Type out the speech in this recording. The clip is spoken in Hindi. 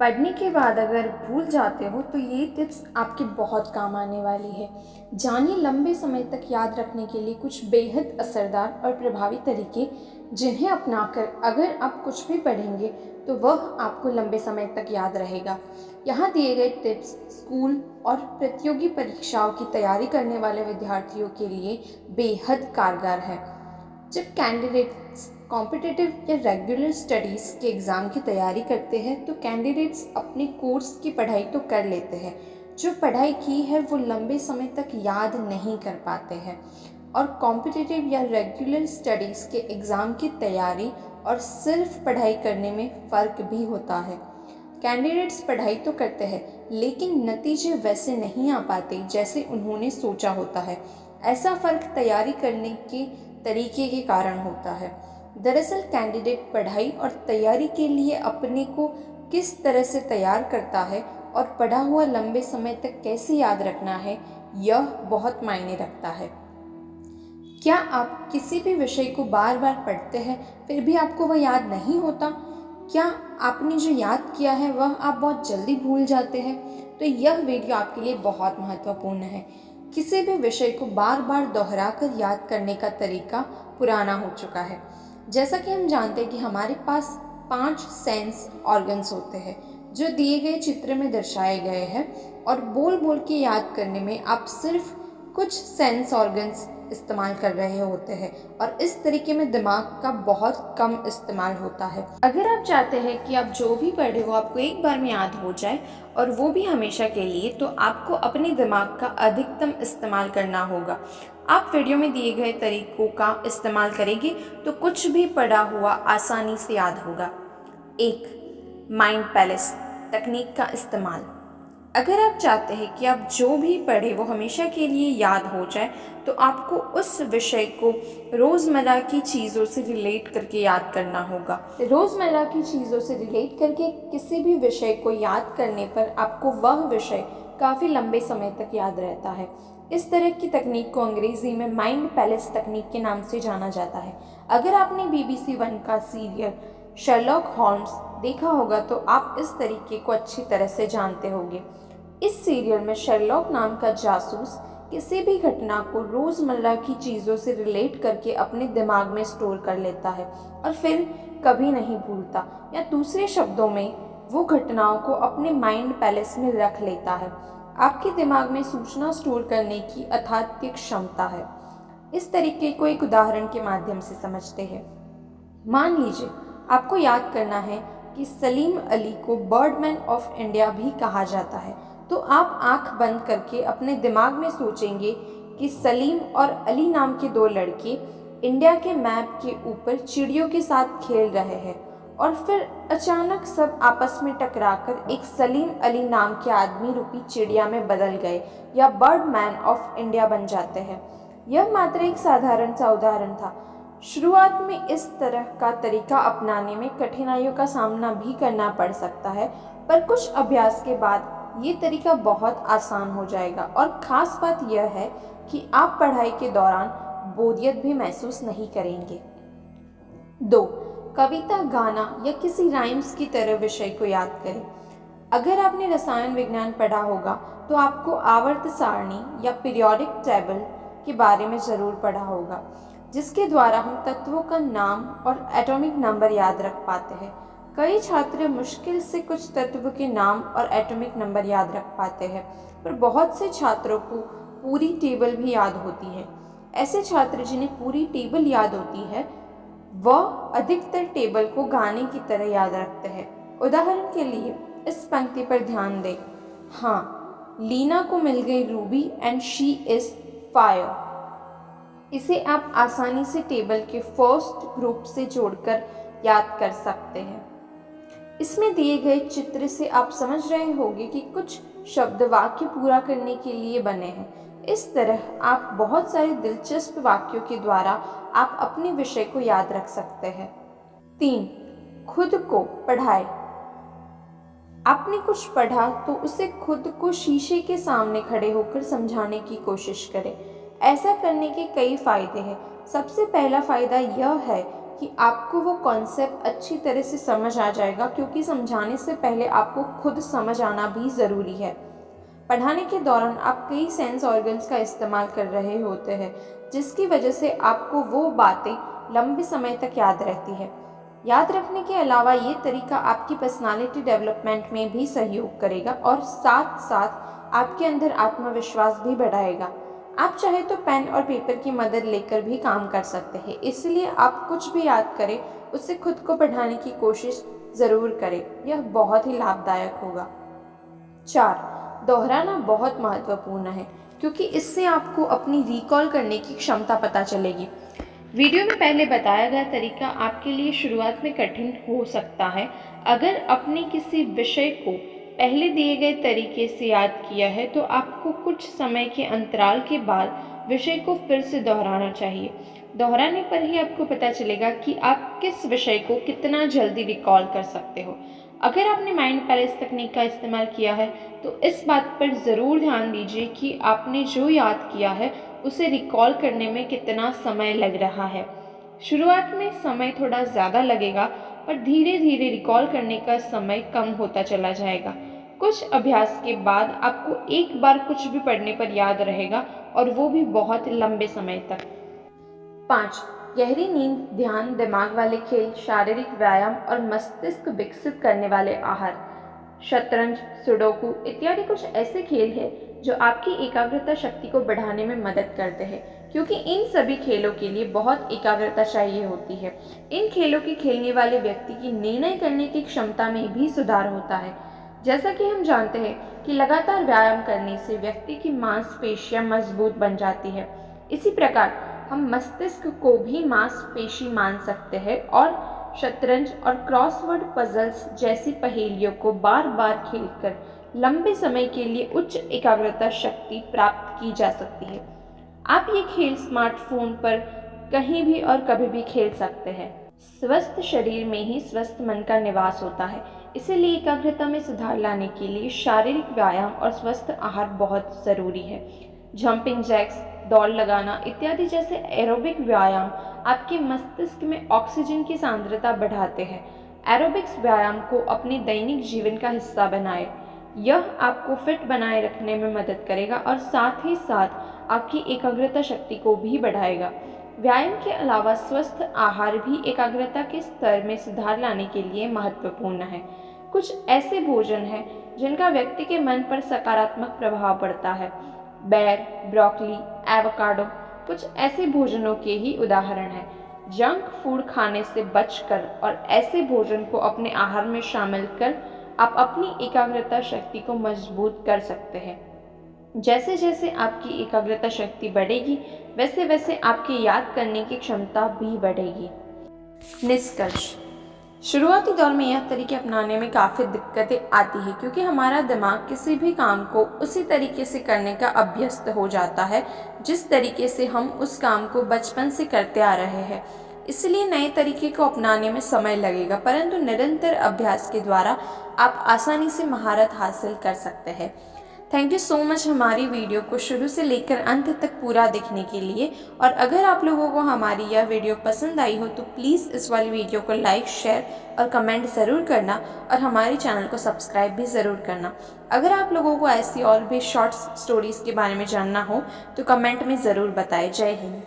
पढ़ने के बाद अगर भूल जाते हो तो ये टिप्स आपके बहुत काम आने वाली है। जानिए लंबे समय तक याद रखने के लिए कुछ बेहद असरदार और प्रभावी तरीके, जिन्हें अपनाकर अगर आप कुछ भी पढ़ेंगे तो वह आपको लंबे समय तक याद रहेगा। यहाँ दिए गए टिप्स स्कूल और प्रतियोगी परीक्षाओं की तैयारी करने वाले विद्यार्थियों के लिए बेहद कारगर है। जब कैंडिडेट्स कॉम्पिटिटिव या रेगुलर स्टडीज़ के एग्ज़ाम की तैयारी करते हैं तो कैंडिडेट्स अपने कोर्स की पढ़ाई तो कर लेते हैं, जो पढ़ाई की है वो लंबे समय तक याद नहीं कर पाते हैं। और कॉम्पिटिटिव या रेगुलर स्टडीज़ के एग्ज़ाम की तैयारी और सिर्फ पढ़ाई करने में फ़र्क भी होता है। कैंडिडेट्स पढ़ाई तो करते हैं लेकिन नतीजे वैसे नहीं आ पाते जैसे उन्होंने सोचा होता है। ऐसा फ़र्क तैयारी करने के तरीके के कारण होता है। दरअसल कैंडिडेट पढ़ाई और तैयारी के लिए अपने को किस तरह से तैयार करता है और पढ़ा हुआ लंबे समय तक कैसे याद रखना है, यह बहुत मायने रखता है। क्या आप किसी भी विषय को बार बार पढ़ते हैं फिर भी आपको वह याद नहीं होता? क्या आपने जो याद किया है वह आप बहुत जल्दी भूल जाते हैं? तो यह वीडियो आपके लिए बहुत महत्वपूर्ण है। किसी भी विषय को बार बार दोहराकर याद करने का तरीका पुराना हो चुका है। जैसा कि हम जानते हैं कि हमारे पास 5 सेंस ऑर्गन्स होते हैं जो दिए गए चित्र में दर्शाए गए हैं, और बोल बोल के याद करने में आप सिर्फ कुछ सेंस ऑर्गन्स इस्तेमाल कर रहे होते हैं और इस तरीके में दिमाग का बहुत कम इस्तेमाल होता है। अगर आप चाहते हैं कि आप जो भी पढ़े वो आपको एक बार में याद हो जाए और वो भी हमेशा के लिए, तो आपको अपने दिमाग का अधिकतम इस्तेमाल करना होगा। आप वीडियो में दिए गए तरीकों का इस्तेमाल करेंगे तो कुछ भी पढ़ा हुआ आसानी से याद होगा। 1. माइंड पैलेस तकनीक का इस्तेमाल। अगर आप चाहते हैं कि आप जो भी पढ़े वो हमेशा के लिए याद हो जाए, तो आपको उस विषय को रोज़मर्रा की चीज़ों से रिलेट करके याद करना होगा। रोज़मर्रा की चीज़ों से रिलेट करके किसी भी विषय को याद करने पर आपको वह विषय काफ़ी लंबे समय तक याद रहता है। इस तरह की तकनीक को अंग्रेज़ी में माइंड पैलेस तकनीक के नाम से जाना जाता है। अगर आपने BBC 1 का सीरियल शर्लॉक होम्स देखा होगा तो आप इस तरीके को अच्छी तरह से जानते होंगे। इस सीरियल में शर्लॉक नाम का जासूस किसी भी घटना को रोज़मर्रा की चीज़ों से रिलेट करके अपने दिमाग में स्टोर कर लेता है और फिर कभी नहीं भूलता, या दूसरे शब्दों में वो घटनाओं को अपने माइंड पैलेस में रख लेता है। आपके दिमाग में सूचना स्टोर करने की अथात्य क्षमता है। इस तरीके को एक उदाहरण के माध्यम से समझते हैं। मान लीजिए आपको याद करना है कि सलीम अली को बर्डमैन ऑफ इंडिया भी कहा जाता है, तो आप आंख बंद करके अपने दिमाग में सोचेंगे कि सलीम और अली नाम के 2 लड़के इंडिया के मैप के ऊपर चिड़ियों के साथ खेल रहे हैं, और फिर अचानक सब आपस में टकराकर एक सलीम अली नाम के आदमी रूपी चिड़िया में बदल गए या बर्डमैन ऑफ इंडिया बन जाते हैं। यह मात्र एक साधारण सा उदाहरण था। शुरुआत में इस तरह का तरीका अपनाने में कठिनाइयों का सामना भी करना पड़ सकता है, पर कुछ अभ्यास के बाद ये तरीका बहुत आसान हो जाएगा। और ख़ास बात यह है कि आप पढ़ाई के दौरान बोरियत भी महसूस नहीं करेंगे। 2. कविता, गाना या किसी राइम्स की तरह विषय को याद करें। अगर आपने रसायन विज्ञान पढ़ा होगा तो आपको आवर्त सारणी या पीरियोडिक टेबल के बारे में ज़रूर पढ़ा होगा, जिसके द्वारा हम तत्वों का नाम और एटॉमिक नंबर याद रख पाते हैं। कई छात्र मुश्किल से कुछ तत्व के नाम और एटॉमिक नंबर याद रख पाते हैं, पर बहुत से छात्रों को पूरी टेबल भी याद होती है। ऐसे छात्र जिन्हें पूरी टेबल याद होती है वह अधिकतर टेबल को गाने की तरह याद रखते हैं। उदाहरण के लिए इस पंक्ति पर ध्यान दें। हाँ, लीना को मिल गई Ruby and she is fire. इसे आप आसानी से टेबल के फर्स्ट ग्रुप से जोड़कर याद कर सकते हैं। इसमें दिए गए चित्र से आप समझ रहे होंगे कि कुछ शब्द वाक्य पूरा करने के लिए बने हैं। इस तरह आप बहुत सारे दिलचस्प वाक्यों के द्वारा आप अपने विषय को याद रख सकते हैं। 3. खुद को पढ़ाएं। आपने कुछ पढ़ा तो उसे खुद को शीशे के सामने खड़े होकर समझाने की कोशिश करें। ऐसा करने के कई फ़ायदे हैं। सबसे पहला फ़ायदा यह है कि आपको वो कॉन्सेप्ट अच्छी तरह से समझ आ जाएगा, क्योंकि समझाने से पहले आपको खुद समझ आना भी ज़रूरी है। पढ़ाने के दौरान आप कई सेंस ऑर्गन्स का इस्तेमाल कर रहे होते हैं, जिसकी वजह से आपको वो बातें लंबे समय तक याद रहती है। याद रखने के अलावा ये तरीका आपकी पर्सनालिटी डेवलपमेंट में भी सहयोग करेगा और साथ साथ आपके अंदर आत्मविश्वास भी बढ़ाएगा। आप चाहे तो पेन और पेपर की मदद लेकर भी काम कर सकते हैं, इसलिए आप कुछ भी याद करें उससे खुद को पढ़ाने की कोशिश ज़रूर करें, यह बहुत ही लाभदायक होगा। 4. दोहराना बहुत महत्वपूर्ण है, क्योंकि इससे आपको अपनी रिकॉल करने की क्षमता पता चलेगी। वीडियो में पहले बताया गया तरीका आपके लिए शुरुआत में कठिन हो सकता है। अगर आपने किसी विषय को पहले दिए गए तरीके से याद किया है तो आपको कुछ समय के अंतराल के बाद विषय को फिर से दोहराना चाहिए। दोहराने पर ही आपको पता चलेगा कि आप किस विषय को कितना जल्दी रिकॉल कर सकते हो। अगर आपने माइंड पैलेस तकनीक का इस्तेमाल किया है तो इस बात पर ज़रूर ध्यान दीजिए कि आपने जो याद किया है उसे रिकॉल करने में कितना समय लग रहा है। शुरुआत में समय थोड़ा ज़्यादा लगेगा, पर धीरे धीरे रिकॉल करने का समय कम होता चला जाएगा। कुछ अभ्यास के बाद आपको एक बार कुछ भी पढ़ने पर याद रहेगा, और वो भी बहुत लंबे समय तक। 5. गहरी नींद, ध्यान, दिमाग वाले खेल, शारीरिक व्यायाम और मस्तिष्क विकसित करने वाले आहार। शतरंज, सुडोकू इत्यादि कुछ ऐसे खेल हैं जो आपकी एकाग्रता शक्ति को बढ़ाने में मदद करते हैं, क्योंकि इन सभी खेलों के लिए बहुत एकाग्रता चाहिए होती है। इन खेलों के खेलने वाले व्यक्ति की निर्णय करने की क्षमता में भी सुधार होता है। जैसा कि हम जानते हैं कि लगातार व्यायाम करने से व्यक्ति की मांसपेशियां मजबूत बन जाती है, इसी प्रकार हम मस्तिष्क को भी मांसपेशी मान सकते हैं और शतरंज और क्रॉसवर्ड पजल्स जैसी पहेलियों को बार बार खेलकर लंबे समय के लिए उच्च एकाग्रता शक्ति प्राप्त की जा सकती है। आप ये खेल स्मार्टफोन पर कहीं भी और कभी भी खेल सकते हैं। स्वस्थ शरीर में ही स्वस्थ मन का निवास होता है, इसीलिए एकाग्रता में सुधार लाने के लिए शारीरिक व्यायाम और स्वस्थ आहार बहुत ज़रूरी है। जंपिंग जैक्स, दौड़ लगाना इत्यादि जैसे एरोबिक व्यायाम आपके मस्तिष्क में ऑक्सीजन की सांद्रता बढ़ाते हैं। एरोबिक्स व्यायाम को अपने दैनिक जीवन का हिस्सा बनाएं। यह आपको फिट बनाए रखने में मदद करेगा और साथ ही साथ आपकी एकाग्रता शक्ति को भी बढ़ाएगा। व्यायाम के अलावा स्वस्थ आहार भी एकाग्रता के स्तर में सुधार लाने के लिए महत्वपूर्ण है। कुछ ऐसे भोजन हैं जिनका व्यक्ति के मन पर सकारात्मक प्रभाव पड़ता है। बेर, ब्रोकली, एवोकाडो कुछ ऐसे भोजनों के ही उदाहरण हैं। जंक फूड खाने से बचकर और ऐसे भोजन को अपने आहार में शामिल कर आप अपनी एकाग्रता शक्ति को मजबूत कर सकते हैं। जैसे जैसे आपकी एकाग्रता शक्ति बढ़ेगी, वैसे वैसे आपकी याद करने की क्षमता भी बढ़ेगी। निष्कर्ष: शुरुआती दौर में यह तरीके अपनाने में काफ़ी दिक्कतें आती है, क्योंकि हमारा दिमाग किसी भी काम को उसी तरीके से करने का अभ्यस्त हो जाता है जिस तरीके से हम उस काम को बचपन से करते आ रहे हैं। इसलिए नए तरीके को अपनाने में समय लगेगा, परंतु निरंतर अभ्यास के द्वारा आप आसानी से महारत हासिल कर सकते हैं। थैंक यू सो मच हमारी वीडियो को शुरू से लेकर अंत तक पूरा देखने के लिए। और अगर आप लोगों को हमारी यह वीडियो पसंद आई हो तो प्लीज़ इस वाली वीडियो को लाइक, शेयर और कमेंट ज़रूर करना, और हमारे चैनल को सब्सक्राइब भी ज़रूर करना। अगर आप लोगों को ऐसी और भी शॉर्ट्स स्टोरीज़ के बारे में जानना हो तो कमेंट में ज़रूर बताएं। जय हिंद।